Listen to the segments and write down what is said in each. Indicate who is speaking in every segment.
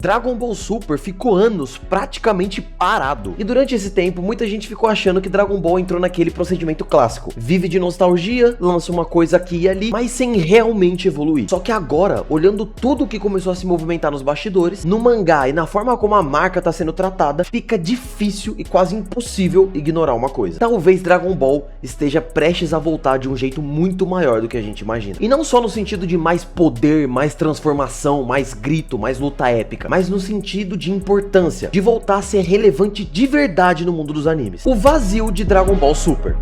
Speaker 1: Dragon Ball Super ficou anos praticamente parado. E durante esse tempo, muita gente ficou achando que Dragon Ball entrou naquele procedimento clássico. Vive de nostalgia, lança uma coisa aqui e ali, mas sem realmente evoluir. Só que agora, olhando tudo que começou a se movimentar nos bastidores, no mangá e na forma como a marca tá sendo tratada, fica difícil e quase impossível ignorar uma coisa. Talvez Dragon Ball esteja prestes a voltar de um jeito muito maior do que a gente imagina. E não só no sentido de mais poder, mais transformação, mais grito, mais luta épica, mas no sentido de importância, de voltar a ser relevante de verdade no mundo dos animes. O vazio de Dragon Ball Super.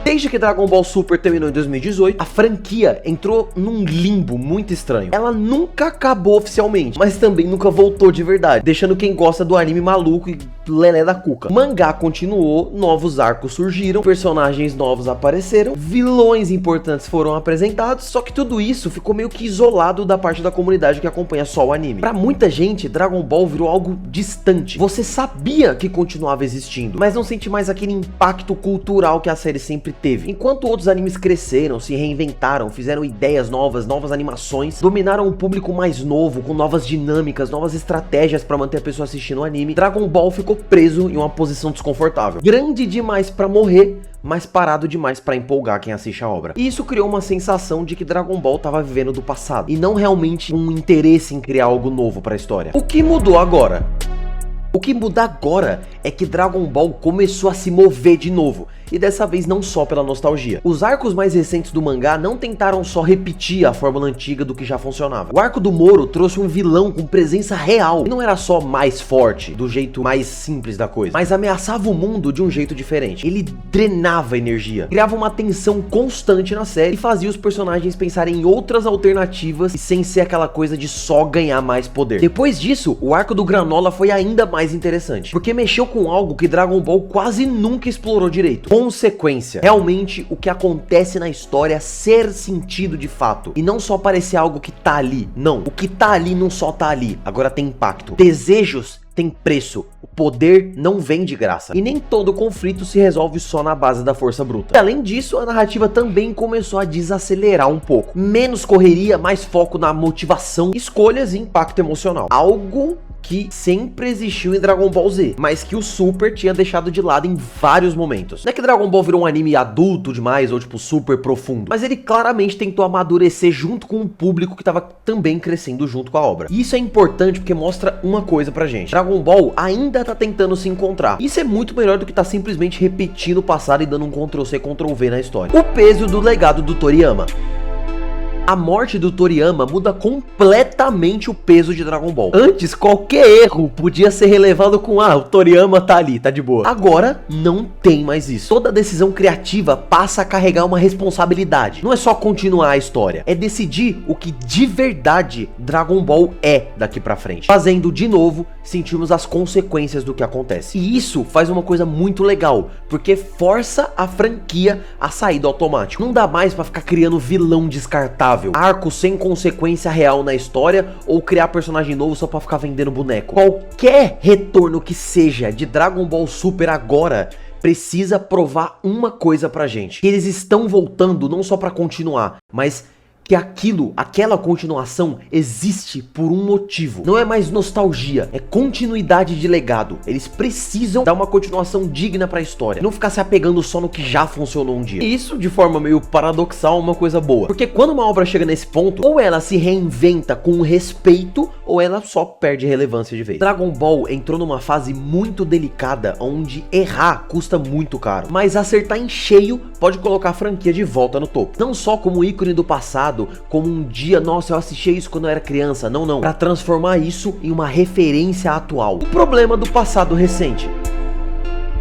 Speaker 1: Desde que Dragon Ball Super terminou em 2018, a franquia entrou num limbo muito estranho. Ela nunca acabou oficialmente, mas também nunca voltou de verdade, deixando quem gosta do anime maluco e lelé da cuca. O mangá continuou, novos arcos surgiram, personagens novos apareceram, vilões importantes foram apresentados, só que tudo isso ficou meio que isolado da parte da comunidade que acompanha só o anime. Pra muita gente, Dragon Ball virou algo distante. Você sabia que continuava existindo, mas não sente mais aquele impacto cultural que a série sempre teve. Enquanto outros animes cresceram, se reinventaram, fizeram ideias novas, novas animações, dominaram um público mais novo, com novas dinâmicas, novas estratégias pra manter a pessoa assistindo o anime, Dragon Ball ficou preso em uma posição desconfortável. Grande demais pra morrer, mas parado demais pra empolgar quem assiste a obra. E isso criou uma sensação de que Dragon Ball tava vivendo do passado, e não realmente um interesse em criar algo novo pra história. O que mudou agora? O que muda agora é que Dragon Ball começou a se mover de novo, e dessa vez não só pela nostalgia. Os arcos mais recentes do mangá não tentaram só repetir a fórmula antiga do que já funcionava. O arco do Moro trouxe um vilão com presença real, e não era só mais forte, do jeito mais simples da coisa, mas ameaçava o mundo de um jeito diferente. Ele drenava energia, criava uma tensão constante na série e fazia os personagens pensarem em outras alternativas e sem ser aquela coisa de só ganhar mais poder. Depois disso, o arco do Granola foi ainda mais interessante, porque mexeu com algo que Dragon Ball quase nunca explorou direito: consequência. Realmente o que acontece na história ser sentido de fato, e não só parecer algo que tá ali. Não, o que tá ali não só tá ali, agora tem impacto. Desejos tem preço, o poder não vem de graça, e nem todo conflito se resolve só na base da força bruta. E além disso, a narrativa também começou a desacelerar um pouco. Menos correria, mais foco na motivação, escolhas e impacto emocional. Algo que sempre existiu em Dragon Ball Z, mas que o Super tinha deixado de lado em vários momentos. Não é que Dragon Ball virou um anime adulto demais, ou tipo super profundo, mas ele claramente tentou amadurecer junto com o público que tava também crescendo junto com a obra. E isso é importante porque mostra uma coisa pra gente: Dragon Ball ainda tá tentando se encontrar. Isso é muito melhor do que tá simplesmente repetindo o passado e dando um Ctrl+C, Ctrl+V na história. O peso do legado do Toriyama. A morte do Toriyama muda completamente o peso de Dragon Ball. Antes, qualquer erro podia ser relevado com: ah, o Toriyama tá ali, tá de boa. Agora, não tem mais isso. Toda decisão criativa passa a carregar uma responsabilidade. Não é só continuar a história, é decidir o que de verdade Dragon Ball é daqui pra frente. Fazendo de novo, sentimos as consequências do que acontece. E isso faz uma coisa muito legal, porque força a franquia a sair do automático. Não dá mais pra ficar criando vilão descartável, arco sem consequência real na história, ou criar personagem novo só pra ficar vendendo boneco. Qualquer retorno que seja de Dragon Ball Super agora precisa provar uma coisa pra gente: que eles estão voltando não só pra continuar, mas que aquela continuação existe por um motivo. Não é mais nostalgia, é continuidade de legado. Eles precisam dar uma continuação digna pra história, não ficar se apegando só no que já funcionou um dia. E isso, de forma meio paradoxal, é uma coisa boa, porque quando uma obra chega nesse ponto, ou ela se reinventa com respeito, ou ela só perde relevância de vez. Dragon Ball entrou numa fase muito delicada, onde errar custa muito caro, mas acertar em cheio pode colocar a franquia de volta no topo. Não só como ícone do passado, como um dia, nossa, eu assistia isso quando eu era criança. Não, pra transformar isso em uma referência atual. O problema do passado recente.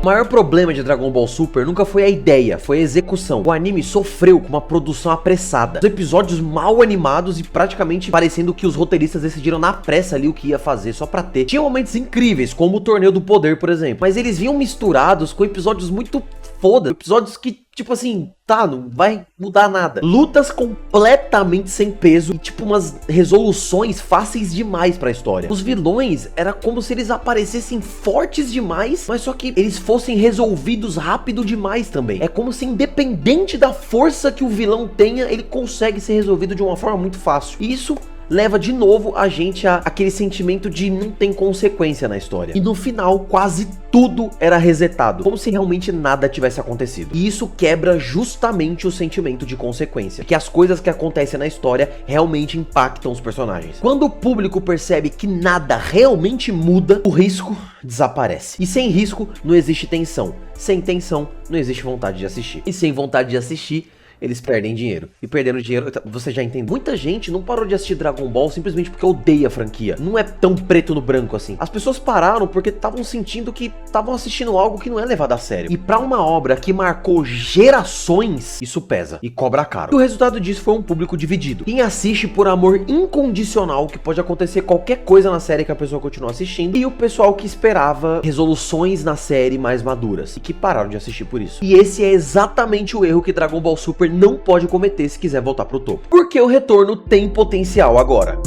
Speaker 1: O maior problema de Dragon Ball Super nunca foi a ideia, foi a execução. O anime sofreu com uma produção apressada, os episódios mal animados e praticamente parecendo que os roteiristas decidiram na pressa ali o que ia fazer só pra ter. Tinha momentos incríveis, como o Torneio do Poder, por exemplo, mas eles vinham misturados com episódios muito foda, episódios que, tipo assim, tá, não vai mudar nada. Lutas completamente sem peso e tipo umas resoluções fáceis demais pra história. Os vilões era como se eles aparecessem fortes demais, mas só que eles fossem resolvidos rápido demais também. É como se, independente da força que o vilão tenha, ele consegue ser resolvido de uma forma muito fácil. E isso leva de novo a gente a aquele sentimento de não tem consequência na história. E no final, quase tudo era resetado, como se realmente nada tivesse acontecido. E isso quebra justamente o sentimento de consequência, que as coisas que acontecem na história realmente impactam os personagens. Quando o público percebe que nada realmente muda, o risco desaparece. E sem risco, não existe tensão. Sem tensão, não existe vontade de assistir. E sem vontade de assistir, eles perdem dinheiro. E perdendo dinheiro, você já entende. Muita gente não parou de assistir Dragon Ball simplesmente porque odeia a franquia. Não é tão preto no branco assim. As pessoas pararam porque estavam sentindo que estavam assistindo algo que não é levado a sério. E pra uma obra que marcou gerações, isso pesa e cobra caro. E o resultado disso foi um público dividido. Quem assiste por amor incondicional, que pode acontecer qualquer coisa na série que a pessoa continua assistindo, e o pessoal que esperava resoluções na série mais maduras e que pararam de assistir por isso. E esse é exatamente o erro que Dragon Ball Super não pode cometer se quiser voltar pro topo. Porque o retorno tem potencial agora.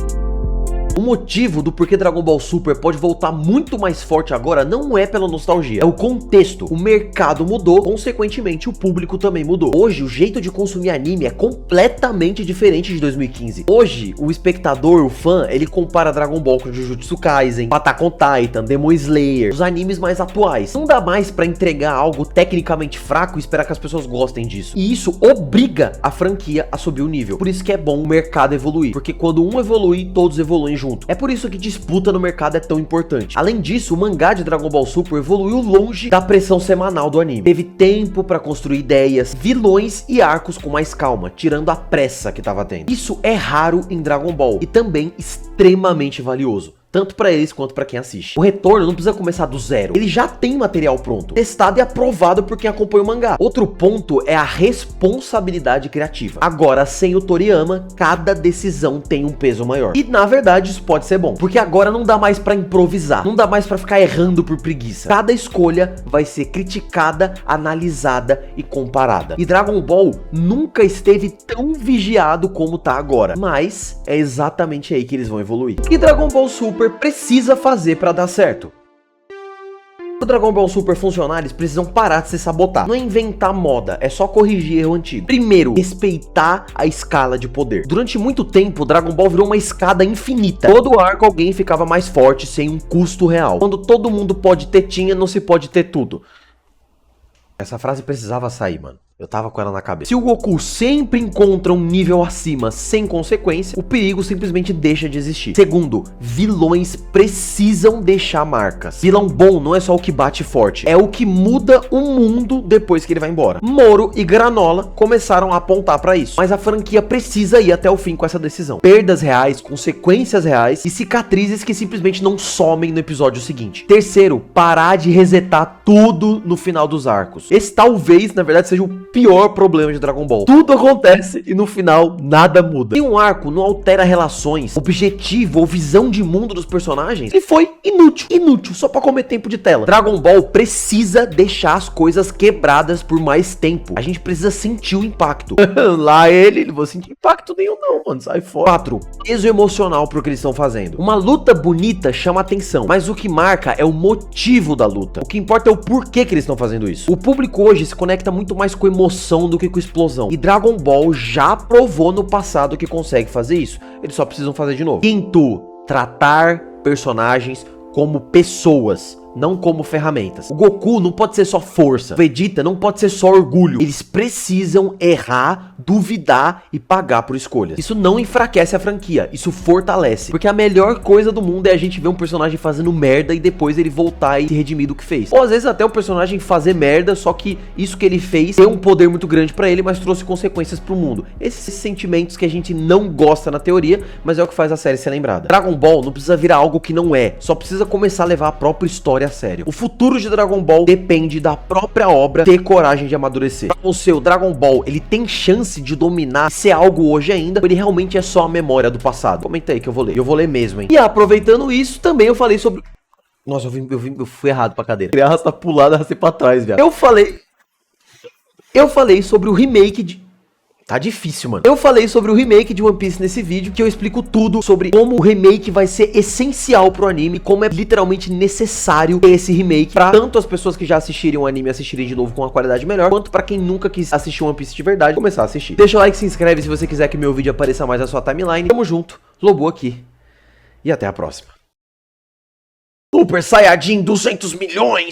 Speaker 1: O motivo do porquê Dragon Ball Super pode voltar muito mais forte agora não é pela nostalgia, é o contexto. O mercado mudou, consequentemente o público também mudou. Hoje o jeito de consumir anime é completamente diferente de 2015. Hoje o espectador, o fã, ele compara Dragon Ball com Jujutsu Kaisen, Attack on Titan, Demon Slayer, os animes mais atuais. Não dá mais pra entregar algo tecnicamente fraco e esperar que as pessoas gostem disso. E isso obriga a franquia a subir o nível. Por isso que é bom o mercado evoluir, porque quando um evolui, todos evoluem junto. É por isso que disputa no mercado é tão importante. Além disso, o mangá de Dragon Ball Super evoluiu longe da pressão semanal do anime. Teve tempo pra construir ideias, vilões e arcos com mais calma, tirando a pressa que tava tendo. Isso é raro em Dragon Ball e também extremamente valioso, tanto pra eles quanto pra quem assiste. O retorno não precisa começar do zero. Ele já tem material pronto, testado e aprovado por quem acompanha o mangá. Outro ponto é a responsabilidade criativa. Agora, sem o Toriyama, cada decisão tem um peso maior. E, na verdade, isso pode ser bom, porque agora não dá mais pra improvisar. Não dá mais pra ficar errando por preguiça. Cada escolha vai ser criticada, analisada e comparada. E Dragon Ball nunca esteve tão vigiado como tá agora. Mas é exatamente aí que eles vão evoluir. E Dragon Ball Super precisa fazer pra dar certo. O Dragon Ball Super funcionar, eles precisam parar de se sabotar. Não é inventar moda, é só corrigir erro antigo. Primeiro, respeitar a escala de poder. Durante muito tempo, o Dragon Ball virou uma escada infinita. Todo arco alguém ficava mais forte sem um custo real. Quando todo mundo pode ter tinha, não se pode ter tudo. Essa frase precisava sair, mano. Eu tava com ela na cabeça. Se o Goku sempre encontra um nível acima sem consequência, o perigo simplesmente deixa de existir. Segundo, vilões precisam deixar marcas. Vilão bom não é só o que bate forte, é o que muda o mundo depois que ele vai embora. Moro e Granola começaram a apontar pra isso, mas a franquia precisa ir até o fim com essa decisão. Perdas reais, consequências reais e cicatrizes que simplesmente não somem no episódio seguinte. Terceiro, parar de resetar tudo no final dos arcos. Esse talvez, na verdade, seja o pior problema de Dragon Ball. Tudo acontece e no final nada muda. E um arco não altera relações, objetivo ou visão de mundo dos personagens, e foi inútil. Inútil, só pra comer tempo de tela. Dragon Ball precisa deixar as coisas quebradas por mais tempo. A gente precisa sentir o impacto. Lá ele, não vou sentir impacto nenhum não, mano, sai fora. 4. Peso emocional pro que eles estão fazendo. Uma luta bonita chama atenção, mas o que marca é o motivo da luta. O que importa é o porquê que eles estão fazendo isso. O público hoje se conecta muito mais com emoção do que com explosão. E Dragon Ball já provou no passado que consegue fazer isso. Eles só precisam fazer de novo. Quinto, tratar personagens como pessoas, não como ferramentas. O Goku não pode ser só força. O Vegeta não pode ser só orgulho. Eles precisam errar, duvidar e pagar por escolhas. Isso não enfraquece a franquia, isso fortalece. Porque a melhor coisa do mundo é a gente ver um personagem fazendo merda e depois ele voltar e se redimir do que fez. Ou às vezes até o personagem fazer merda, só que isso que ele fez tem um poder muito grande pra ele, mas trouxe consequências pro mundo. Esses sentimentos que a gente não gosta na teoria, mas é o que faz a série ser lembrada. Dragon Ball não precisa virar algo que não é, só precisa começar a levar a própria história a sério. O futuro de Dragon Ball depende da própria obra ter coragem de amadurecer. Pra você, o Dragon Ball, ele tem chance de dominar, ser algo hoje ainda, ou ele realmente é só a memória do passado? Comenta aí que eu vou ler. Eu vou ler mesmo, hein? E aproveitando isso, também eu falei sobre... Nossa, eu fui errado pra cadeira. Eu queria arrastar pro lado, arrastei pra trás, velho. Eu falei sobre o remake de... Tá difícil, mano. Eu falei sobre o remake de One Piece nesse vídeo, que eu explico tudo sobre como o remake vai ser essencial pro anime, como é literalmente necessário ter esse remake pra tanto as pessoas que já assistiram o anime assistirem de novo com uma qualidade melhor, quanto pra quem nunca quis assistir One Piece de verdade, começar a assistir. Deixa o like, se inscreve se você quiser que meu vídeo apareça mais na sua timeline. Tamo junto, Lobo aqui. E até a próxima. Super Saiyajin 200 milhões!